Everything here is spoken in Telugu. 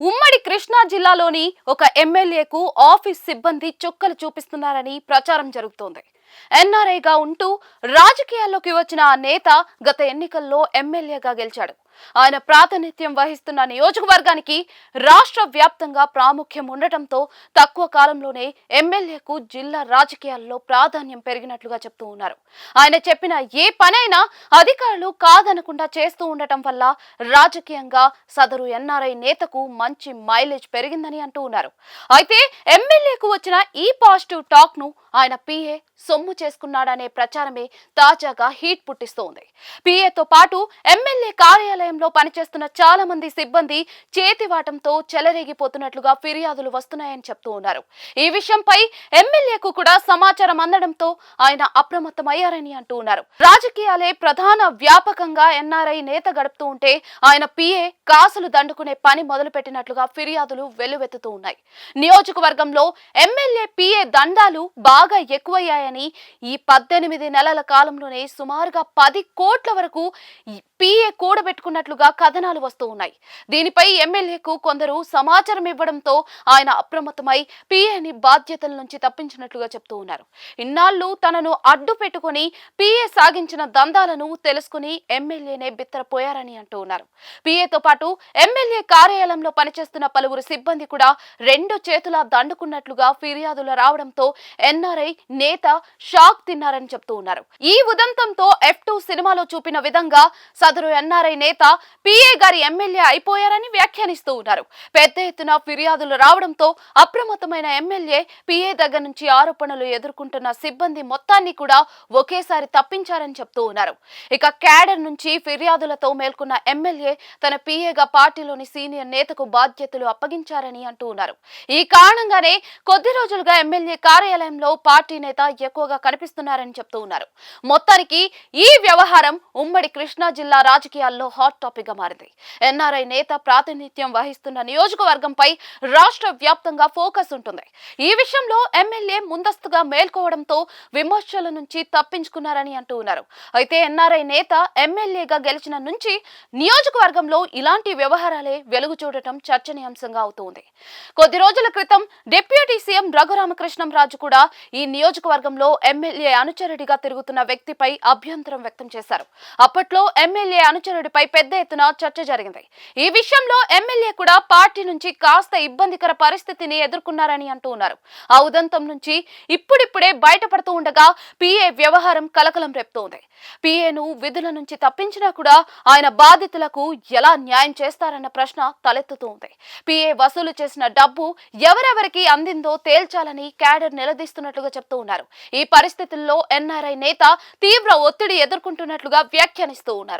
ఉమ్మడి కృష్ణా జిల్లాలోని ఒక ఎమ్మెల్యేకు ఆఫీస్ సిబ్బంది చుక్కలు చూపిస్తున్నారని ప్రచారం జరుగుతోంది. ఎన్ఆర్ఐగా ఉంటూ రాజకీయాల్లోకి వచ్చిన ఆ నేత గత ఎన్నికల్లో ఎమ్మెల్యేగా గెలిచాడు. ఆయన ప్రాతినిధ్యం వహిస్తున్న నియోజకవర్గానికి రాష్ట్ర వ్యాప్తంగా ప్రాముఖ్యం ఉండటంతో తక్కువ కాలంలోనే ఎమ్మెల్యేకు జిల్లా రాజకీయాల్లో ప్రాధాన్యం పెరిగినట్లుగా చెప్తూ ఉన్నారు. ఆయన చెప్పిన ఏ పనైనా అధికారులు కాదనకుండా చేస్తూ ఉండటం వల్ల రాజకీయంగా సదరు ఎన్ఆర్ఐ నేతకు మంచి మైలేజ్ పెరిగిందని అంటూ ఉన్నారు. అయితే ఎమ్మెల్యేకు వచ్చిన ఈ పాజిటివ్ టాక్ ను ఆయన పిఏ సొమ్ము చేసుకున్నాడనే ప్రచారమే తాజాగా హీట్ పుట్టిస్తోంది. పిఏతో పాటు ఎమ్మెల్యే కార్యాలయంలో పనిచేస్తున్న చాలా మంది సిబ్బంది చేతివాటంతో చెలరేగిపోతున్నట్లుగా ఫిర్యాదులు వస్తున్నాయని చెప్తూ ఉన్నారు. ఈ విషయంపై ఎమ్మెల్యేకు కూడా సమాచారం అందడంతో ఆయన అప్రమత్తమయ్యారని అంటూ ఉన్నారు. రాజకీయాలే ప్రధాన వ్యాపకంగా ఎన్ఆర్ఐ నేత గడుపుతూ ఉంటే ఆయన పిఏ కాసులు దండుకునే పని మొదలుపెట్టినట్లుగా ఫిర్యాదులు వెల్లువెత్తుతూ ఉన్నాయి. నియోజకవర్గంలో ఎమ్మెల్యే పిఏ దండాలు బాగా ఎక్కువయ్యాయని, ఈ 18 నెలల కాలంలోనే సుమారుగా 10 కోట్ల వరకు పిఏ కూడబెట్టుకున్నట్లుగా కథనాలు వస్తూ ఉన్నాయి. దీనిపై ఎమ్మెల్యేకు కొందరు సమాచారం ఇవ్వడంతో ఆయన అప్రమత్తమై పిఏని బాధ్యతల నుంచి తప్పించినట్లుగా చెప్తూ ఉన్నారు. ఇన్నాళ్లు తనను అడ్డు పెట్టుకుని పిఏ సాగించిన దందాలను తెలుసుకుని ఎమ్మెల్యేనే బిత్తరపోయారని అంటూ ఉన్నారు. పిఏతో పాటు ఎమ్మెల్యే కార్యాలయంలో పనిచేస్తున్న పలువురు సిబ్బంది కూడా 2 చేతులా దండుకున్నట్లుగా ఫిర్యాదులు రావడంతో ఎన్ఆర్ఐ నేత షాక్ తిన్నారని చెప్తూ ఉన్నారు. ఈ ఉదంతంతో F2 సినిమాలో చూపిన విధంగా సదరు ఎన్ఆర్ఐ నేత పిఏ గారి ఎమ్మెల్యే అయిపోయారని వ్యాఖ్యానిస్తూ ఉన్నారు. పెద్ద ఎత్తున ఫిర్యాదులు రావడంతో అప్రమత్తమైన ఎమ్మెల్యే పిఏ దగ్గర నుంచి ఆరోపణలు ఎదుర్కొంటున్న సిబ్బంది మొత్తాన్ని కూడా ఒకేసారి తప్పించారని చెప్తూ ఉన్నారు. ఇక క్యాడర్ నుంచి ఫిర్యాదులతో మేల్కొన్న ఎమ్మెల్యే తన పిఏగా పార్టీలోని సీనియర్ నేతకు బాధ్యతలు అప్పగించారని అంటూ ఉన్నారు. ఈ కారణంగానే కొద్ది రోజులుగా ఎమ్మెల్యే కార్యాలయంలో పార్టీ నేత ఎక్కువగా కనిపిస్తున్నారని చెప్తూ ఉన్నారు. మొత్తానికి ఈ వ్యవహారం ఉమ్మడి కృష్ణా జిల్లా రాజకీయాల్లో హాట్ టాపిక్ గా మారింది. ఎన్ఆర్ఐ నేత ప్రాతినిధ్యం వహిస్తున్న నియోజకవర్గంపై రాష్ట్ర వ్యాప్తంగా ఫోకస్ ఉంటుంది. ఈ విషయంలో ఎమ్మెల్యే ముందస్తుగా మేల్కోవడంతో విమర్శల నుంచి తప్పించుకున్నారని అంటూ ఉన్నారు. అయితే ఎన్ఆర్ఐ నేత ఎమ్మెల్యేగా గెలిచిన నుంచి నియోజకవర్గంలో ఇలాంటి వ్యవహారాలే వెలుగు చూడటం చర్చనీయాంశంగా అవుతోంది. కొద్ది రోజుల క్రితం డిప్యూటీ సీఎం రఘురామకృష్ణంరాజు కూడా ఈ నియోజకవర్గంలో ఎమ్మెల్యే అనుచరుడిగా తిరుగుతున్న వ్యక్తిపై అభ్యంతరం వ్యక్తం చేశారు. అప్పట్లో ఎమ్మెల్యే అనుచరుడిపై పెద్ద ఎత్తున చర్చ జరిగింది. ఈ విషయంలో ఎమ్మెల్యే కూడా పార్టీ నుంచి కాస్త ఇబ్బందికర పరిస్థితిని ఎదుర్కొన్నారని అంటూ ఉన్నారు. ఆ ఉదంతం నుంచి ఇప్పుడిప్పుడే బయటపడుతూ ఉండగా పిఏ వ్యవహారం కలకలం రేపుతోంది. పిఏను విధుల నుంచి తప్పించినా కూడా ఆయన బాధితులకు ఎలా న్యాయం చేస్తారన్న ప్రశ్న తలెత్తుతోంది. పిఏ వసూలు చేసిన డబ్బు ఎవరెవరికి అందిందో తేల్చాలని క్యాడర్ నిలదీస్తున్నట్లుగా చెప్తూ ఉన్నారు. ఈ పరిస్థితుల్లో ఎన్ఆర్ఐ నేత తీవ్ర ఒత్తిడి ఎదుర్కొంటున్నట్లుగా వ్యాఖ్యానిస్తూ ఉన్నారు.